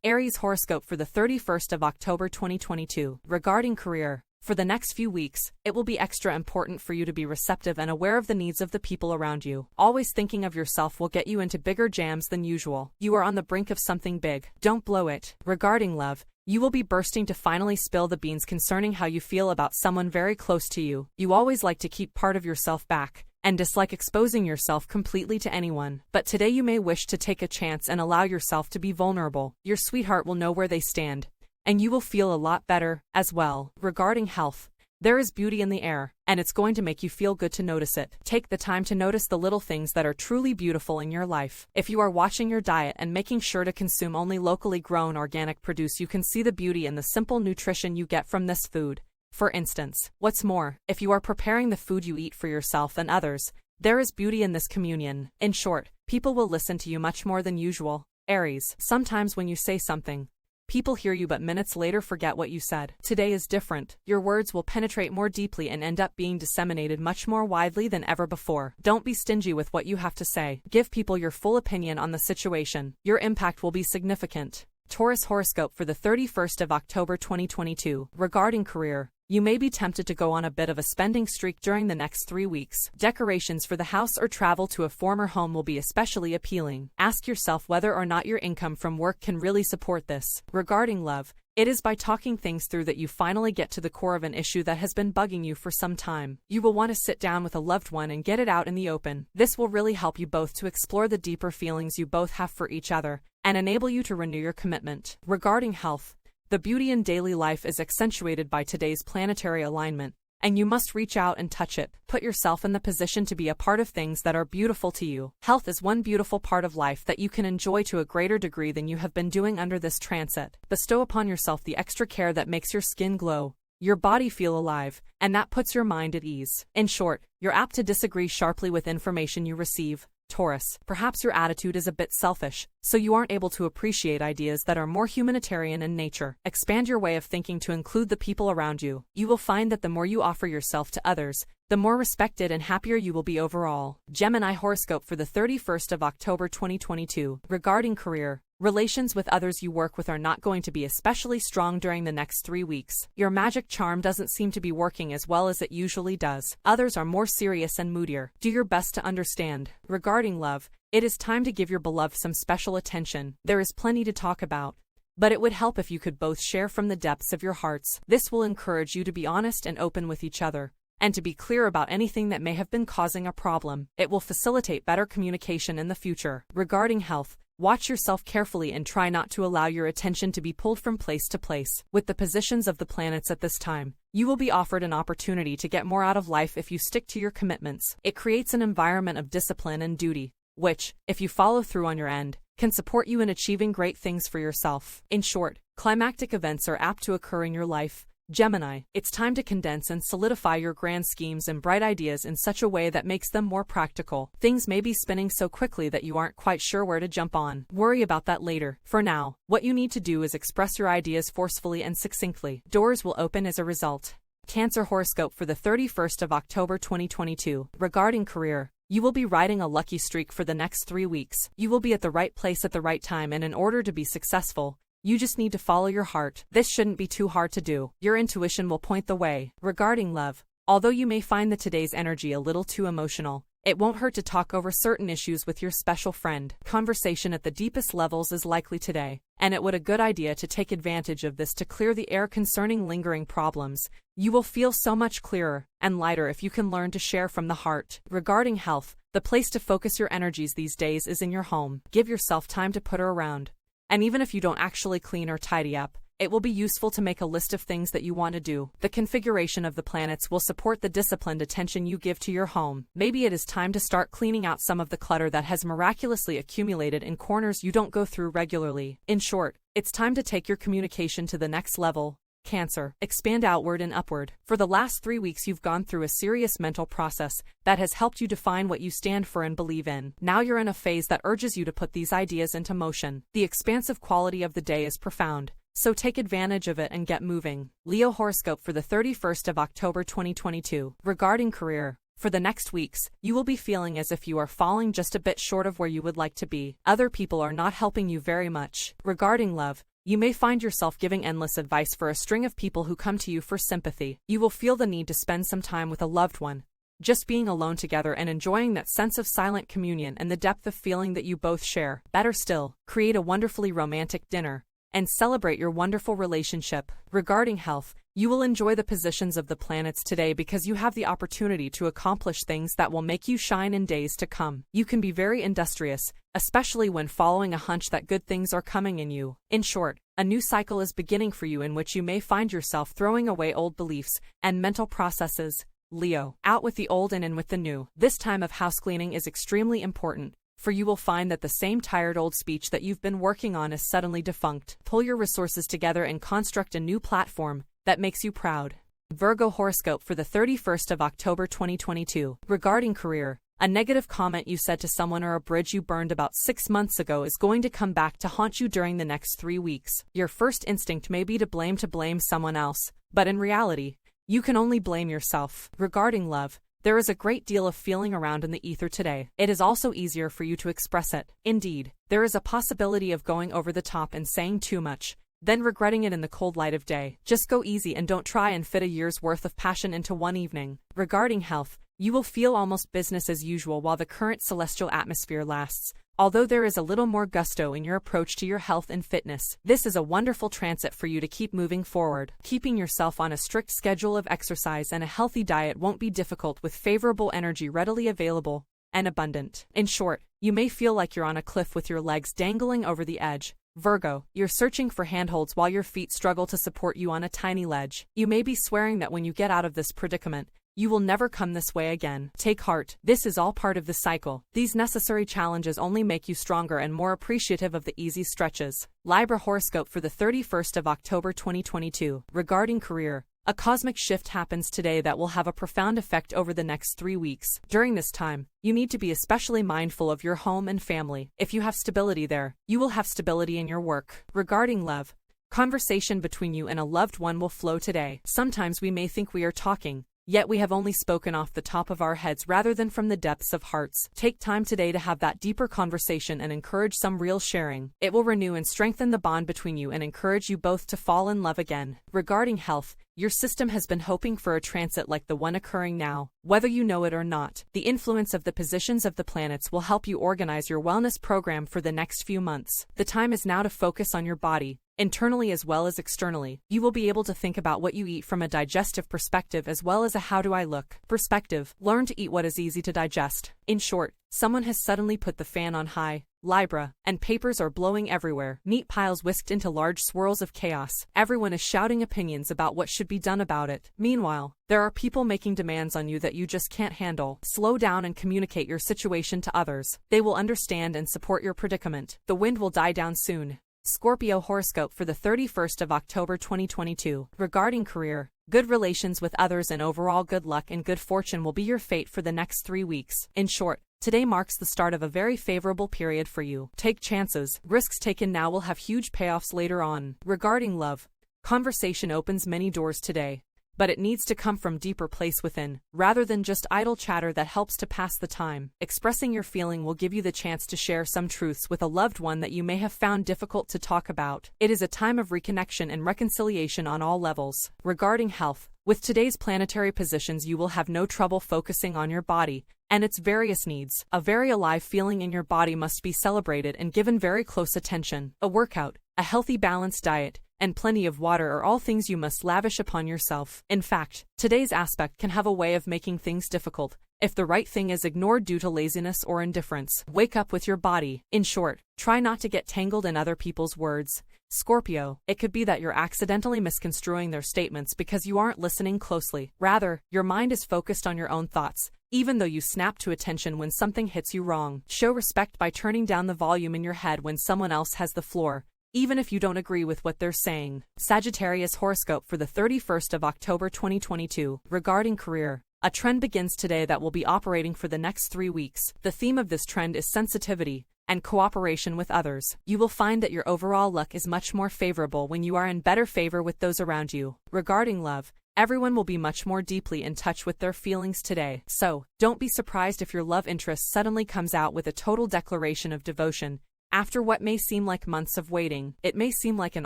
Aries horoscope for the 31st of October 2022. Regarding career, for the next few weeks, it will be extra important for you to be receptive and aware of the needs of the people around you. Always thinking of yourself will get you into bigger jams than usual. You are on the brink of something big. Don't blow it. Regarding love, you will be bursting to finally spill the beans concerning how you feel about someone very close to you. You always like to keep part of yourself back and dislike exposing yourself completely to anyone. But today you may wish to take a chance and allow yourself to be vulnerable. Your sweetheart will know where they stand, and you will feel a lot better as well. Regarding health, there is beauty in the air, and it's going to make you feel good to notice it. Take the time to notice the little things that are truly beautiful in your life. If you are watching your diet and making sure to consume only locally grown organic produce, you can see the beauty in the simple nutrition you get from this food. For instance, what's more, if you are preparing the food you eat for yourself and others, there is beauty in this communion. In short, people will listen to you much more than usual. Aries, sometimes when you say something, people hear you but minutes later forget what you said. Today is different. Your words will penetrate more deeply and end up being disseminated much more widely than ever before. Don't be stingy with what you have to say. Give people your full opinion on the situation. Your impact will be significant. Taurus horoscope for the 31st of October 2022. Regarding career, you may be tempted to go on a bit of a spending streak during the next 3 weeks. Decorations for the house or travel to a former home will be especially appealing. Ask yourself whether or not your income from work can really support this. Regarding love, it is by talking things through that you finally get to the core of an issue that has been bugging you for some time. You will want to sit down with a loved one and get it out in the open. This will really help you both to explore the deeper feelings you both have for each other and enable you to renew your commitment. Regarding health, the beauty in daily life is accentuated by today's planetary alignment, and you must reach out and touch it. Put yourself in the position to be a part of things that are beautiful to you. Health is one beautiful part of life that you can enjoy to a greater degree than you have been doing under this transit. Bestow upon yourself the extra care that makes your skin glow, your body feel alive, and that puts your mind at ease. In short, you're apt to disagree sharply with information you receive. Taurus, perhaps your attitude is a bit selfish, so you aren't able to appreciate ideas that are more humanitarian in nature. Expand your way of thinking to include the people around you. You will find that the more you offer yourself to others, the more respected and happier you will be overall. Gemini horoscope for the 31st of October 2022. Regarding career, relations with others you work with are not going to be especially strong during the next 3 weeks. Your magic charm doesn't seem to be working as well as it usually does. Others are more serious and moodier. Do your best to understand. Regarding love, it is time to give your beloved some special attention. There is plenty to talk about, but it would help if you could both share from the depths of your hearts. This will encourage you to be honest and open with each other, and to be clear about anything that may have been causing a problem. It will facilitate better communication in the future. Regarding health, watch yourself carefully and try not to allow your attention to be pulled from place to place. With the positions of the planets at this time, you will be offered an opportunity to get more out of life if you stick to your commitments. It creates an environment of discipline and duty, which, if you follow through on your end, can support you in achieving great things for yourself. In short, climactic events are apt to occur in your life. Gemini, it's time to condense and solidify your grand schemes and bright ideas in such a way that makes them more practical. Things may be spinning so quickly that you aren't quite sure where to jump on. Worry about that later. For now, what you need to do is express your ideas forcefully and succinctly. Doors will open as a result. Cancer horoscope for the 31st of October 2022. Regarding career, you will be riding a lucky streak for the next 3 weeks. You will be at the right place at the right time, and in order to be successful, you just need to follow your heart. This shouldn't be too hard to do. Your intuition will point the way. Regarding love, although you may find that today's energy a little too emotional, it won't hurt to talk over certain issues with your special friend. Conversation at the deepest levels is likely today, and it would a good idea to take advantage of this to clear the air concerning lingering problems. You will feel so much clearer and lighter if you can learn to share from the heart. Regarding health, the place to focus your energies these days is in your home. Give yourself time to put her around. And even if you don't actually clean or tidy up, it will be useful to make a list of things that you want to do. The configuration of the planets will support the disciplined attention you give to your home. Maybe it is time to start cleaning out some of the clutter that has miraculously accumulated in corners you don't go through regularly. In short, it's time to take your communication to the next level. Cancer, expand outward and upward. For the last 3 weeks you've gone through a serious mental process that has helped you define what you stand for and believe in. Now you're in a phase that urges you to put these ideas into motion. The expansive quality of the day is profound, so take advantage of it and get moving. Leo horoscope for the 31st of October 2022. Regarding career, For the next weeks, you will be feeling as if you are falling just a bit short of where you would like to be. Other people are not helping you very much. Regarding love, you may find yourself giving endless advice for a string of people who come to you for sympathy. You will feel the need to spend some time with a loved one. Just being alone together and enjoying that sense of silent communion and the depth of feeling that you both share. Better still, create a wonderfully romantic dinner and celebrate your wonderful relationship. Regarding health, you will enjoy the positions of the planets today because you have the opportunity to accomplish things that will make you shine in days to come. You can be very industrious, especially when following a hunch that good things are coming in you. In short, a new cycle is beginning for you in which you may find yourself throwing away old beliefs and mental processes. Leo, out with the old and in with the new. This time of house cleaning is extremely important, for you will find that the same tired old speech that you've been working on is suddenly defunct. Pull your resources together and construct a new platform that makes you proud. Virgo horoscope for the 31st of October 2022. Regarding career, a negative comment you said to someone or a bridge you burned about 6 months ago is going to come back to haunt you during the next 3 weeks. Your first instinct may be to blame someone else, but in reality, you can only blame yourself. Regarding love, there is a great deal of feeling around in the ether today. It is also easier for you to express it. Indeed, there is a possibility of going over the top and saying too much, then regretting it in the cold light of day. Just go easy and don't try and fit a year's worth of passion into one evening. Regarding health, you will feel almost business as usual while the current celestial atmosphere lasts, although there is a little more gusto in your approach to your health and fitness. This is a wonderful transit for you to keep moving forward. Keeping yourself on a strict schedule of exercise and a healthy diet won't be difficult with favorable energy readily available and abundant. In short, you may feel like you're on a cliff with your legs dangling over the edge. Virgo, you're searching for handholds while your feet struggle to support you on a tiny ledge. You may be swearing that when you get out of this predicament, you will never come this way again. Take heart. This is all part of the cycle. These necessary challenges only make you stronger and more appreciative of the easy stretches. Libra horoscope for the 31st of October 2022. Regarding career, a cosmic shift happens today that will have a profound effect over the next 3 weeks. During this time, you need to be especially mindful of your home and family. If you have stability there, you will have stability in your work. Regarding love, conversation between you and a loved one will flow today. Sometimes we may think we are talking, yet we have only spoken off the top of our heads rather than from the depths of hearts. Take time today to have that deeper conversation and encourage some real sharing. It will renew and strengthen the bond between you and encourage you both to fall in love again. Regarding health, your system has been hoping for a transit like the one occurring now. Whether you know it or not, the influence of the positions of the planets will help you organize your wellness program for the next few months. The time is now to focus on your body, internally as well as externally. You will be able to think about what you eat from a digestive perspective as well as a how do I look perspective. Learn to eat what is easy to digest. In short, someone has suddenly put the fan on high, Libra, and papers are blowing everywhere. Neat piles whisked into large swirls of chaos. Everyone is shouting opinions about what should be done about it. Meanwhile, there are people making demands on you that you just can't handle. Slow down and communicate your situation to others. They will understand and support your predicament. The wind will die down soon. Scorpio horoscope for the 31st of October 2022. Regarding career, good relations with others and overall good luck and good fortune will be your fate for the next 3 weeks. In short, today marks the start of a very favorable period for you. Take chances. Risks taken now will have huge payoffs later on. Regarding love, conversation opens many doors today, but it needs to come from deeper place within, rather than just idle chatter that helps to pass the time. Expressing your feeling will give you the chance to share some truths with a loved one that you may have found difficult to talk about. It is a time of reconnection and reconciliation on all levels. Regarding health, with today's planetary positions you will have no trouble focusing on your body and its various needs. A very alive feeling in your body must be celebrated and given very close attention. A workout, a healthy balanced diet, and plenty of water are all things you must lavish upon yourself. In fact, today's aspect can have a way of making things difficult if the right thing is ignored due to laziness or indifference. Wake up with your body. In short, try not to get tangled in other people's words. Scorpio, it could be that you're accidentally misconstruing their statements because you aren't listening closely. Rather, your mind is focused on your own thoughts, even though you snap to attention when something hits you wrong. Show respect by turning down the volume in your head when someone else has the floor, even if you don't agree with what they're saying. Sagittarius horoscope for the 31st of October 2022. Regarding career, a trend begins today that will be operating for the next 3 weeks. The theme of this trend is sensitivity and cooperation with others. You will find that your overall luck is much more favorable when you are in better favor with those around you. Regarding love, Everyone will be much more deeply in touch with their feelings today. So, don't be surprised if your love interest suddenly comes out with a total declaration of devotion. After what may seem like months of waiting, it may seem like an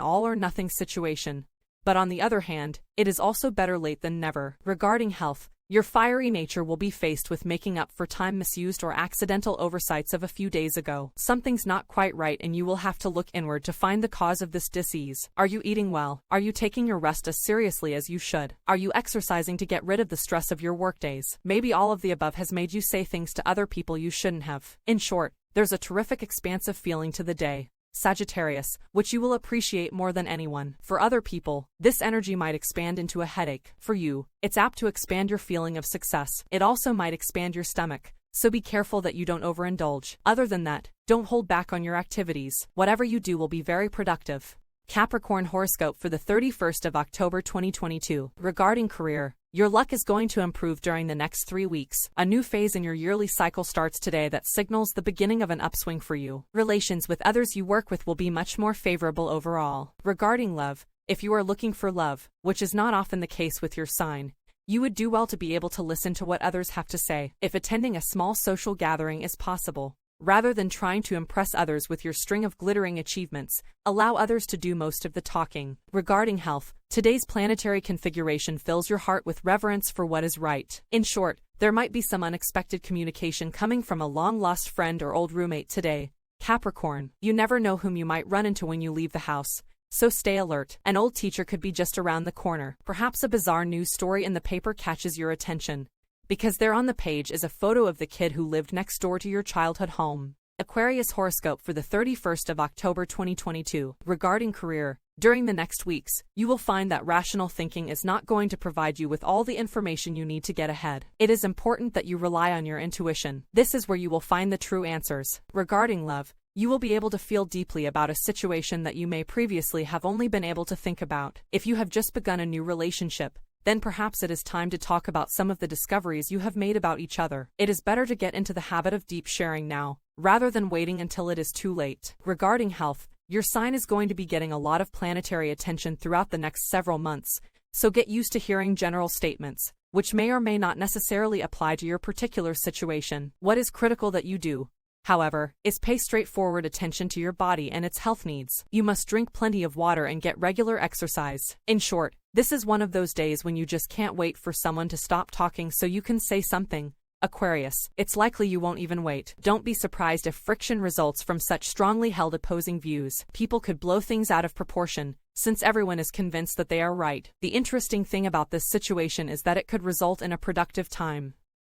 all-or-nothing situation. But on the other hand, it is also better late than never. Regarding health, your fiery nature will be faced with making up for time misused or accidental oversights of a few days ago. Something's not quite right and you will have to look inward to find the cause of this dis-ease. Are you eating well? Are you taking your rest as seriously as you should? Are you exercising to get rid of the stress of your workdays? Maybe all of the above has made you say things to other people you shouldn't have. In short, there's a terrific expansive feeling to the day, Sagittarius, which you will appreciate more than anyone. For other people, this energy might expand into a headache. For you, it's apt to expand your feeling of success. It also might expand your stomach, so be careful that you don't overindulge. Other than that, don't hold back on your activities. Whatever you do will be very productive. Capricorn horoscope for the 31st of October 2022. Regarding career, your luck is going to improve during the next 3 weeks. A new phase in your yearly cycle starts today that signals the beginning of an upswing for you. Relations with others you work with will be much more favorable overall. Regarding love, if you are looking for love, which is not often the case with your sign, you would do well to be able to listen to what others have to say. If attending a small social gathering is possible, rather than trying to impress others with your string of glittering achievements, allow others to do most of the talking. Regarding health, today's planetary configuration fills your heart with reverence for what is right. In short, there might be some unexpected communication coming from a long-lost friend or old roommate today. Capricorn, you never know whom you might run into when you leave the house, so stay alert. An old teacher could be just around the corner. Perhaps a bizarre news story in the paper catches your attention, because there on the page is a photo of the kid who lived next door to your childhood home. Aquarius horoscope for the 31st of October 2022. Regarding career, during the next weeks, you will find that rational thinking is not going to provide you with all the information you need to get ahead. It is important that you rely on your intuition. This is where you will find the true answers. Regarding love, you will be able to feel deeply about a situation that you may previously have only been able to think about. If you have just begun a new relationship, then perhaps it is time to talk about some of the discoveries you have made about each other. It is better to get into the habit of deep sharing now, rather than waiting until it is too late. Regarding health, your sign is going to be getting a lot of planetary attention throughout the next several months, so get used to hearing general statements, which may or may not necessarily apply to your particular situation. What is critical that you do, however, is pay straightforward attention to your body and its health needs. You must drink plenty of water and get regular exercise. In short, this is one of those days when you just can't wait for someone to stop talking so you can say something. Aquarius, it's likely you won't even wait. Don't be surprised if friction results from such strongly held opposing views. People could blow things out of proportion, since everyone is convinced that they are right. The interesting thing about this situation is that it could result in a productive time.